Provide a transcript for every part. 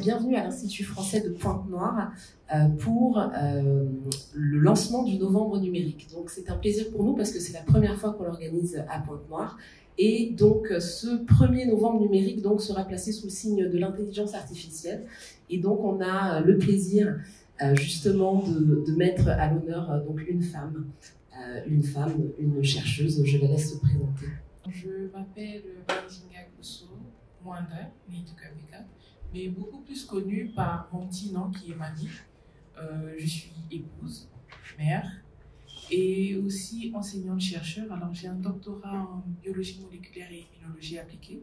bienvenue à l'Institut français de Pointe-Noire pour le lancement du Novembre numérique. Donc c'est un plaisir pour nous parce que c'est la première fois qu'on l'organise à Pointe-Noire. Et donc ce 1er novembre numérique donc, sera placé sous le signe de l'intelligence artificielle. Et donc on a le plaisir justement de mettre à l'honneur donc une femme, une chercheuse. Je la laisse se présenter. Je m'appelle Banjinga Kosso Mwanda Neitukabeka, mais beaucoup plus connue par mon petit nom qui est Mami. Je suis épouse, mère et aussi enseignante-chercheur. Alors j'ai un doctorat en biologie moléculaire et immunologie appliquée.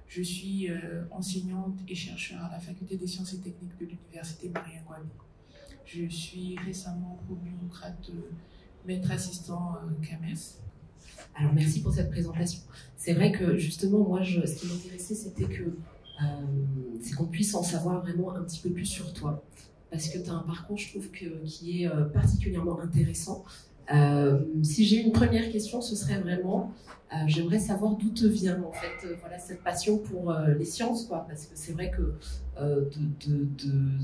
Je suis enseignante et chercheur à la faculté des sciences et techniques de l'université Marien-Ngouabi. Je suis récemment promue au grade de maître assistant CAMES. Alors merci pour cette présentation. C'est vrai que justement moi ce qui m'intéressait c'était c'est qu'on puisse en savoir vraiment un petit peu plus sur toi, parce que tu as un parcours je trouve qui est particulièrement intéressant. Si j'ai une première question, ce serait vraiment j'aimerais savoir d'où te vient en fait voilà cette passion pour les sciences quoi, parce que c'est vrai que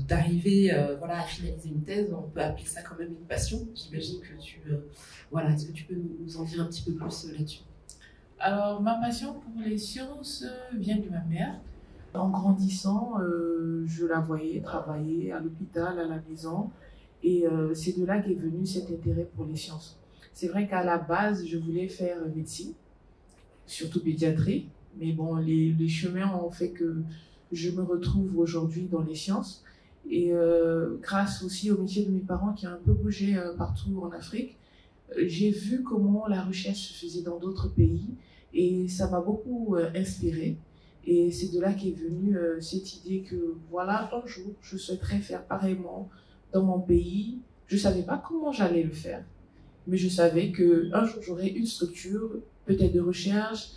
d'arriver voilà à finaliser une thèse, on peut appeler ça quand même une passion. J'imagine que voilà, est-ce que tu peux nous en dire un petit peu plus là-dessus? Alors ma passion pour les sciences vient de ma mère. En grandissant, je la voyais travailler à l'hôpital, à la maison, et c'est de là qu'est venu cet intérêt pour les sciences. C'est vrai qu'à la base, je voulais faire médecine, surtout pédiatrie, mais bon, les chemins ont fait que je me retrouve aujourd'hui dans les sciences, et grâce aussi au métier de mes parents qui a un peu bougé partout en Afrique, j'ai vu comment la recherche se faisait dans d'autres pays, et ça m'a beaucoup inspirée. Et c'est de là qu'est venue cette idée que voilà, un jour, je souhaiterais faire pareillement dans mon pays. Je ne savais pas comment j'allais le faire, mais je savais qu'un jour, j'aurais une structure, peut-être de recherche,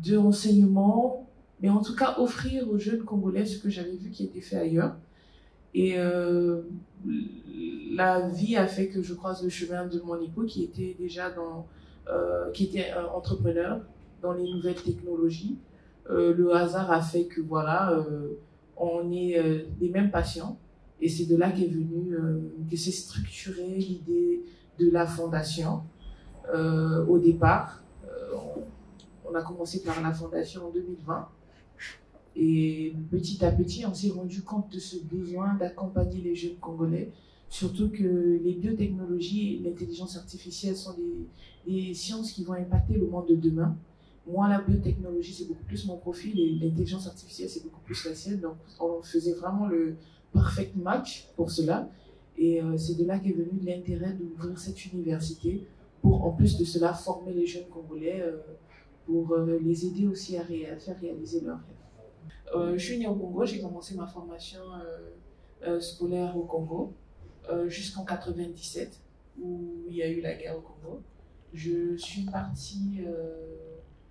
de renseignement, mais en tout cas, offrir aux jeunes Congolais ce que j'avais vu qui était fait ailleurs. Et la vie a fait que je croise le chemin de mon époux qui était déjà qui était entrepreneur dans les nouvelles technologies. Le hasard a fait que voilà, on est les mêmes patients, et c'est de là qu'est venue, que s'est structurée l'idée de la fondation. Au départ, on a commencé par la fondation en 2020, et petit à petit, on s'est rendu compte de ce besoin d'accompagner les jeunes Congolais, surtout que les biotechnologies et l'intelligence artificielle sont des sciences qui vont impacter le monde de demain. Moi, la biotechnologie, c'est beaucoup plus mon profil, et l'intelligence artificielle, c'est beaucoup plus la sienne. Donc, on faisait vraiment le perfect match pour cela. Et c'est de là qu'est venu l'intérêt d'ouvrir cette université pour, en plus de cela, former les jeunes Congolais pour les aider aussi à faire réaliser leurs rêves. Je suis née au Congo, j'ai commencé ma formation scolaire au Congo jusqu'en 97, où il y a eu la guerre au Congo. Je suis partie...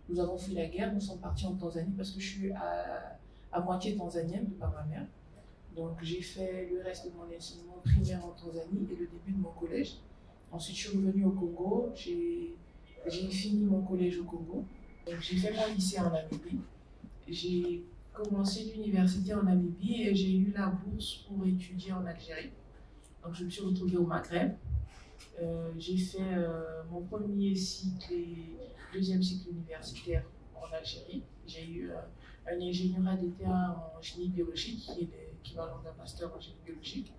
Nous avons fui la guerre, nous sommes partis en Tanzanie parce que je suis à moitié tanzanienne de par ma mère. Donc j'ai fait le reste de mon enseignement primaire en Tanzanie et le début de mon collège. Ensuite je suis revenue au Congo, j'ai fini mon collège au Congo. Donc j'ai fait mon lycée en Namibie. J'ai commencé l'université en Namibie et j'ai eu la bourse pour étudier en Algérie. Donc je me suis retrouvée au Maghreb. J'ai fait mon premier cycle et deuxième cycle universitaire en Algérie. J'ai eu un ingénierat d'État en génie biologique, qui est l'équivalent d'un master en génie biologique.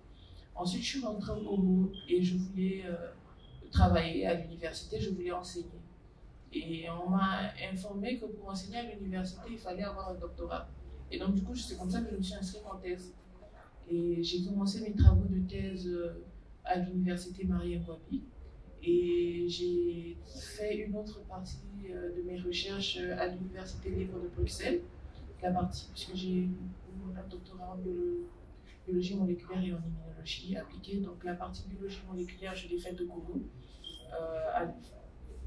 Ensuite, je suis rentrée au Congo et je voulais travailler à l'université, je voulais enseigner. Et on m'a informé que pour enseigner à l'université, il fallait avoir un doctorat. Et donc, du coup, c'est comme ça que je me suis inscrite en thèse. Et j'ai commencé mes travaux de thèse à l'université Marien-Ngouabi. Et j'ai fait une autre partie de mes recherches à l'université libre de Bruxelles, puisque j'ai un doctorat en biologie moléculaire et en immunologie appliquée. Donc la partie biologie moléculaire, je l'ai faite au Congo,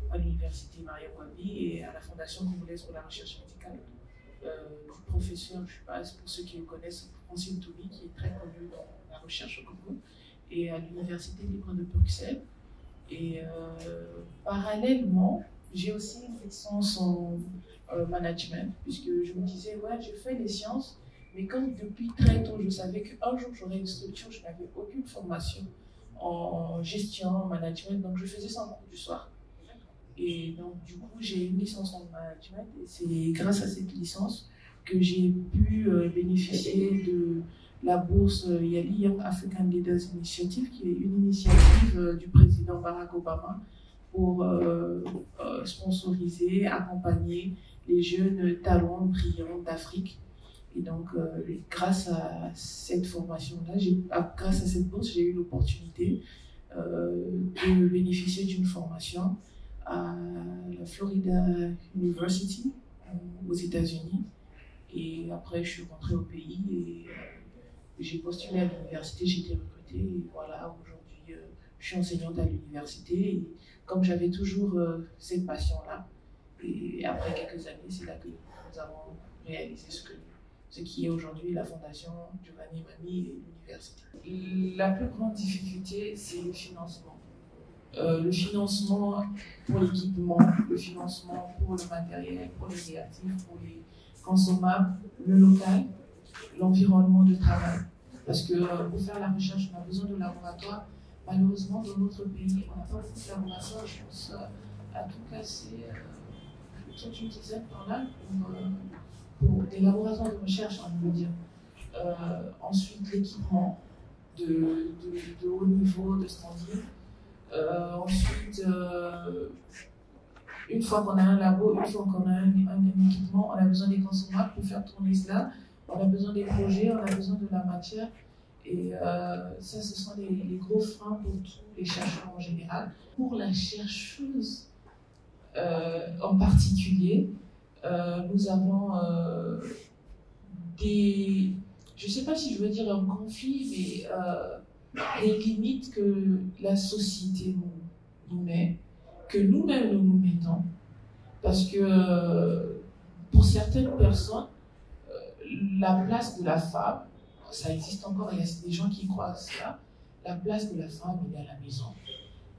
à l'université Marien-Ngouabi et à la Fondation congolaise pour la recherche médicale. Du professeur, je ne sais pas, pour ceux qui le connaissent, Francine Toubi, qui est très connu dans la recherche au Congo, et à l'université libre de Bruxelles. Et parallèlement, j'ai aussi une licence en management, puisque je me disais, ouais, je fais les sciences, Mais comme depuis très tôt, je savais qu'un jour j'aurais une structure, je n'avais aucune formation en gestion, en management, donc je faisais ça en cours du soir. Et donc, du coup, j'ai une licence en management et c'est grâce à cette licence que j'ai pu bénéficier de la bourse YALI, Young African Leaders Initiative, qui est une initiative du président Barack Obama pour sponsoriser, accompagner les jeunes talents brillants d'Afrique. Et donc, grâce à cette formation-là, grâce à cette bourse, j'ai eu l'opportunité de bénéficier d'une formation à la Florida University aux États-Unis. Et après, je suis rentrée au pays et j'ai postulé à l'université, j'ai été recrutée. Et voilà, aujourd'hui, je suis enseignante à l'université. Et comme j'avais toujours cette passion-là, et après quelques années, c'est là que nous avons réalisé ce qui est aujourd'hui la fondation Giovanni Mammi et l'université. La plus grande difficulté, c'est le financement. Le financement pour l'équipement, le financement pour le matériel, pour les réactifs, pour les consommables, le local, l'environnement de travail. Parce que pour faire la recherche, on a besoin de laboratoires. Malheureusement, dans notre pays, on n'a pas beaucoup de laboratoires. Je pense à tout casser, toute une dizaine par là pour des laboratoires de recherche, on veut dire. Ensuite, l'équipement de haut niveau, de standing. Ensuite, une fois qu'on a un labo, une fois qu'on a un équipement, on a besoin des consommables pour faire tourner cela. On a besoin des projets, on a besoin de la matière. Et ça, ce sont les gros freins pour tous les chercheurs en général. Pour la chercheuse en particulier, nous avons des... Je ne sais pas si je veux dire un conflit, mais des limites que la société nous met, que nous-mêmes nous mettons. Parce que pour certaines personnes, la place de la femme, ça existe encore, il y a des gens qui croient à ça, la place de la femme, elle est à la maison.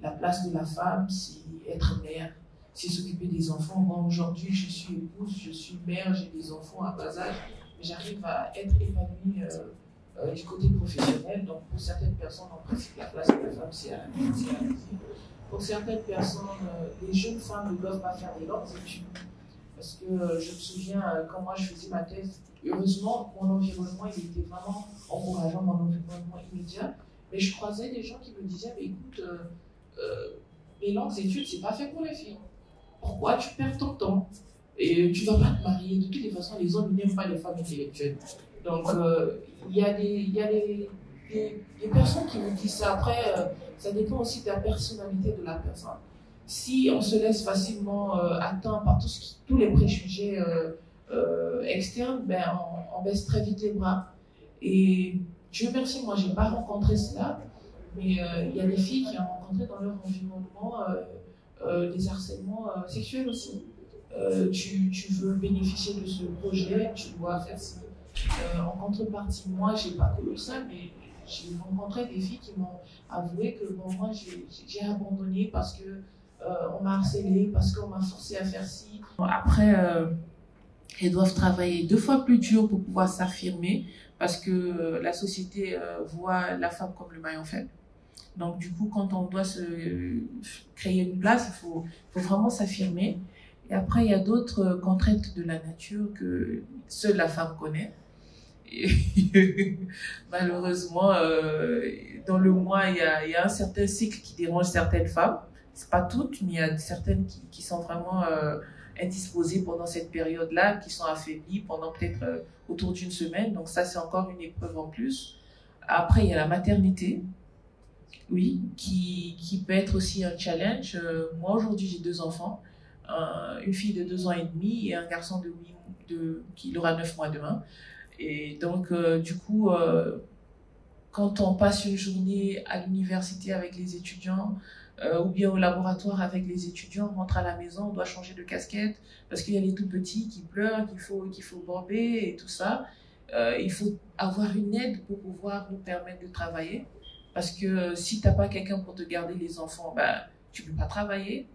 La place de la femme, c'est être mère, c'est s'occuper des enfants. Moi, aujourd'hui, je suis épouse, je suis mère, j'ai des enfants à bas âge, mais j'arrive à être épanouie du côté professionnel. Donc, pour certaines personnes, en principe, la place de la femme, c'est à la maison. Pour certaines personnes, les jeunes femmes ne doivent pas faire des longues études. Parce que je me souviens, quand moi je faisais ma thèse, heureusement, mon environnement il était vraiment encourageant, mon environnement immédiat. Mais je croisais des gens qui me disaient, mais écoute, les longues études, c'est pas fait pour les filles. Pourquoi tu perds ton temps? Et tu vas pas te marier. De toutes les façons, les hommes n'aiment pas les femmes intellectuelles. Donc, il y a des personnes qui me disent ça. Après, ça dépend aussi de la personnalité de la personne. Si on se laisse facilement atteindre par tous les préjugés externes, ben, on baisse très vite les bras. Et Dieu merci, moi, je n'ai pas rencontré cela, mais il y a des filles qui ont rencontré dans leur environnement des harcèlements sexuels aussi. Tu veux bénéficier de ce projet, tu dois faire ci. En contrepartie, moi, je n'ai pas connu ça, mais j'ai rencontré des filles qui m'ont avoué que bon, moi, j'ai abandonné parce que on m'a harcelé, parce qu'on m'a forcé à faire ci. Après, elles doivent travailler 2 fois plus dur pour pouvoir s'affirmer parce que la société voit la femme comme le maillon faible. Donc, du coup, quand on doit se créer une place, il faut vraiment s'affirmer. Et après, il y a d'autres contraintes de la nature que seule la femme connaît. Et malheureusement, dans le mois, il y a un certain cycle qui dérange certaines femmes. C'est pas toutes, mais il y a certaines qui sont vraiment indisposées pendant cette période-là, qui sont affaiblies pendant peut-être autour d'une semaine. Donc ça, c'est encore une épreuve en plus. Après, il y a la maternité, oui, qui peut être aussi un challenge. Moi, aujourd'hui, j'ai 2 enfants. Une fille de 2 ans et demi et un garçon qui aura 9 mois demain. Et donc, du coup, quand on passe une journée à l'université avec les étudiants ou bien au laboratoire avec les étudiants, on rentre à la maison, on doit changer de casquette parce qu'il y a les tout petits qui pleurent, qu'il faut bomber et tout ça. Il faut avoir une aide pour pouvoir nous permettre de travailler parce que si tu n'as pas quelqu'un pour te garder les enfants, ben, tu ne peux pas travailler.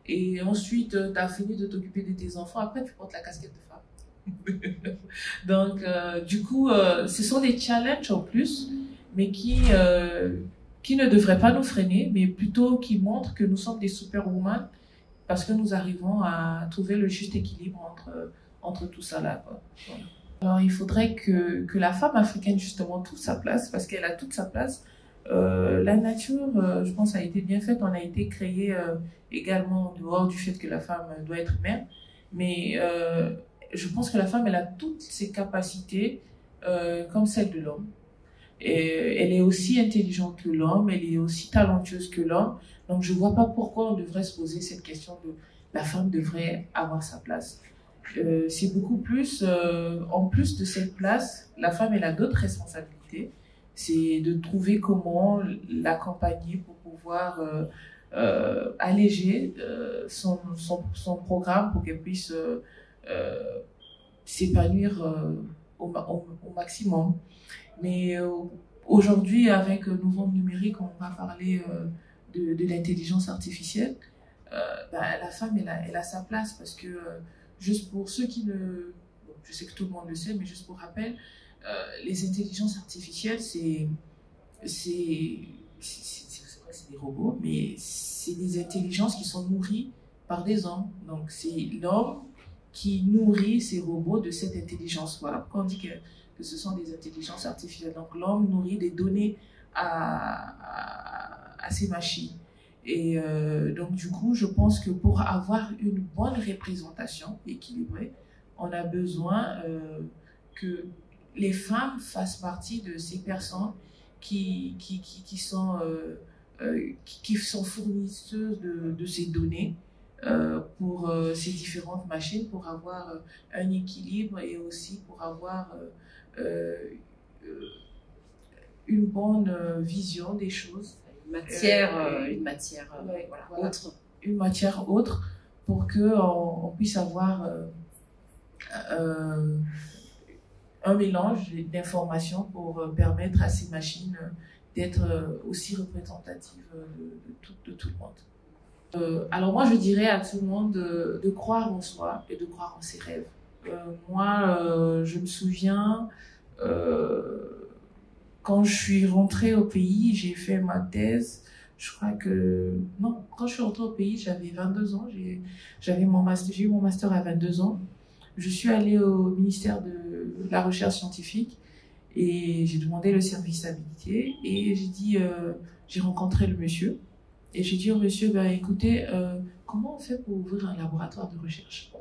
Et ensuite, tu as fini de t'occuper de tes enfants, après tu portes la casquette de femme. Donc, du coup, ce sont des challenges en plus, mais qui ne devraient pas nous freiner, mais plutôt qui montrent que nous sommes des superwomen parce que nous arrivons à trouver le juste équilibre entre tout ça là, quoi. Voilà. Alors, il faudrait que la femme africaine, justement, trouve sa place, parce qu'elle a toute sa place. La nature, je pense, a été bien faite. On a été créé également en dehors du fait que la femme doit être mère. Mais je pense que la femme, elle a toutes ses capacités comme celle de l'homme. Et elle est aussi intelligente que l'homme, elle est aussi talentueuse que l'homme. Donc, je ne vois pas pourquoi on devrait se poser cette question de la femme devrait avoir sa place. C'est beaucoup plus, en plus de cette place, la femme, elle a d'autres responsabilités. C'est de trouver comment l'accompagner pour pouvoir alléger son programme pour qu'elle puisse s'épanouir au maximum. Mais aujourd'hui, avec Novembre Numérique, on va parler de l'intelligence artificielle. La femme, elle a sa place parce que, juste pour ceux qui ne... Bon, je sais que tout le monde le sait, mais juste pour rappel, les intelligences artificielles, c'est des robots, mais c'est des intelligences qui sont nourries par des hommes. Donc, c'est l'homme qui nourrit ces robots de cette intelligence. Voilà, quand on dit que ce sont des intelligences artificielles. Donc, l'homme nourrit des données à ces machines. Et donc, du coup, je pense que pour avoir une bonne représentation équilibrée, on a besoin que les femmes fassent partie de ces personnes qui sont fournisseuses de ces données pour ces différentes machines, pour avoir un équilibre et aussi pour avoir une bonne vision des choses. Une matière voilà. Autre. Une matière autre pour qu'on puisse avoir un mélange d'informations pour permettre à ces machines d'être aussi représentatives de tout le monde. Alors moi, je dirais à tout le monde de croire en soi et de croire en ses rêves. Moi, je me souviens, quand je suis rentrée au pays, j'ai fait ma thèse. Je crois que... Non, quand je suis rentrée au pays, j'avais 22 ans. J'ai eu mon master à 22 ans. Je suis allée au ministère de la Recherche scientifique et j'ai demandé le service habilité. Et j'ai rencontré le monsieur. Et j'ai dit au monsieur, écoutez, comment on fait pour ouvrir un laboratoire de recherche?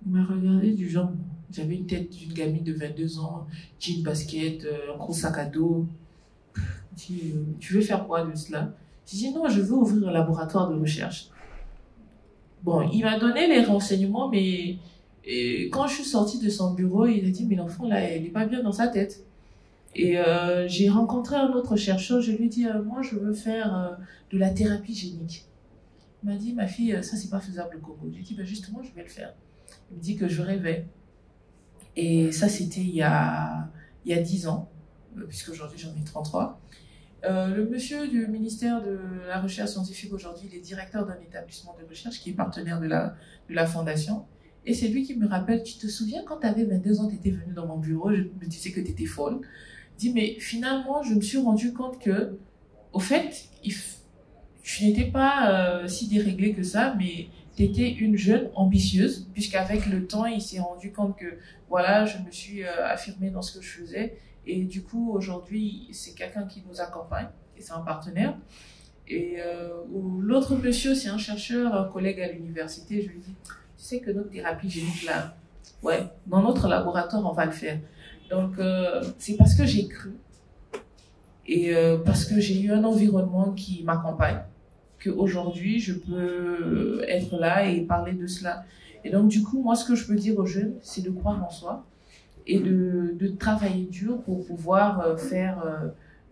Il m'a regardé du genre, j'avais une tête d'une gamine de 22 ans, jean basket, un gros sac à dos. Il dit, tu veux faire quoi de cela? J'ai dit, non, je veux ouvrir un laboratoire de recherche. Bon, il m'a donné les renseignements, mais quand je suis sortie de son bureau, il a dit, mais l'enfant, là, elle n'est pas bien dans sa tête. Et j'ai rencontré un autre chercheur, je lui ai dit, moi, je veux faire de la thérapie génique. Il m'a dit, ma fille, ça, c'est pas faisable au Congo. J'ai dit, justement, je vais le faire. Il me dit que je rêvais. Et ça, c'était il y a 10 ans, puisqu'aujourd'hui, j'en ai 33. Le monsieur du ministère de la Recherche scientifique, aujourd'hui, il est directeur d'un établissement de recherche qui est partenaire de la fondation. Et c'est lui qui me rappelle, tu te souviens, quand tu avais 22 ans, tu étais venu dans mon bureau, je me disais que tu étais folle. Il dit, mais finalement, je me suis rendu compte que, au fait, tu n'étais pas si déréglée que ça, mais tu étais une jeune ambitieuse, puisqu'avec le temps, il s'est rendu compte que, voilà, je me suis affirmée dans ce que je faisais. Et du coup, aujourd'hui, c'est quelqu'un qui nous accompagne, et c'est un partenaire. Et l'autre monsieur, c'est un chercheur, un collègue à l'université. Je lui dis, tu sais que notre thérapie génique, là, ouais, dans notre laboratoire, on va le faire. Donc, c'est parce que j'ai cru et parce que j'ai eu un environnement qui m'accompagne qu'aujourd'hui, je peux être là et parler de cela. Et donc, du coup, moi, ce que je peux dire aux jeunes, c'est de croire en soi et de travailler dur pour pouvoir faire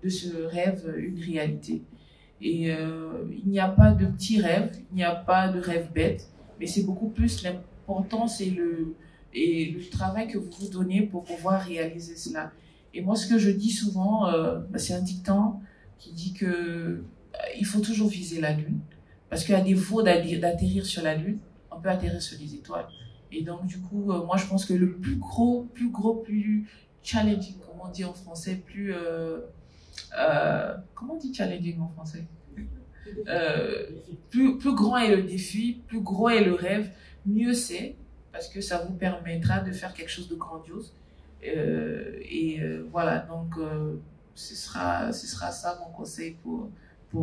de ce rêve une réalité. Et il n'y a pas de petits rêves, il n'y a pas de rêve bête, mais c'est beaucoup plus l'importance et le travail que vous vous donnez pour pouvoir réaliser cela. Et moi, ce que je dis souvent, c'est un dicton qui dit que il faut toujours viser la Lune, parce qu'à défaut d'atterrir sur la Lune, on peut atterrir sur les étoiles. Et donc, du coup, moi, je pense que le plus challenging, comment on dit en français, comment on dit challenging en français? Plus grand est le défi, plus gros est le rêve, mieux c'est, parce que ça vous permettra de faire quelque chose de grandiose. Voilà, donc ce sera ça mon conseil pour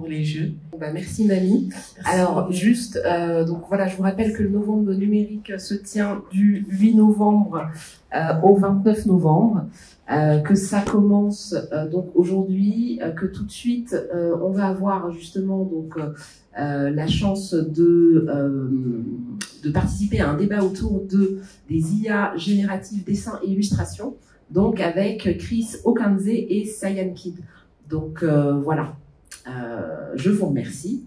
les jeux. Bah, merci Mamie. Merci. Alors juste, donc voilà, je vous rappelle que le novembre numérique se tient du 8 novembre au 29 novembre, que ça commence donc aujourd'hui, que tout de suite on va avoir justement donc la chance de participer à un débat autour des IA génératives, dessin et illustration, donc avec Chris Okanze et Cyan Kid. Donc voilà. Je vous remercie.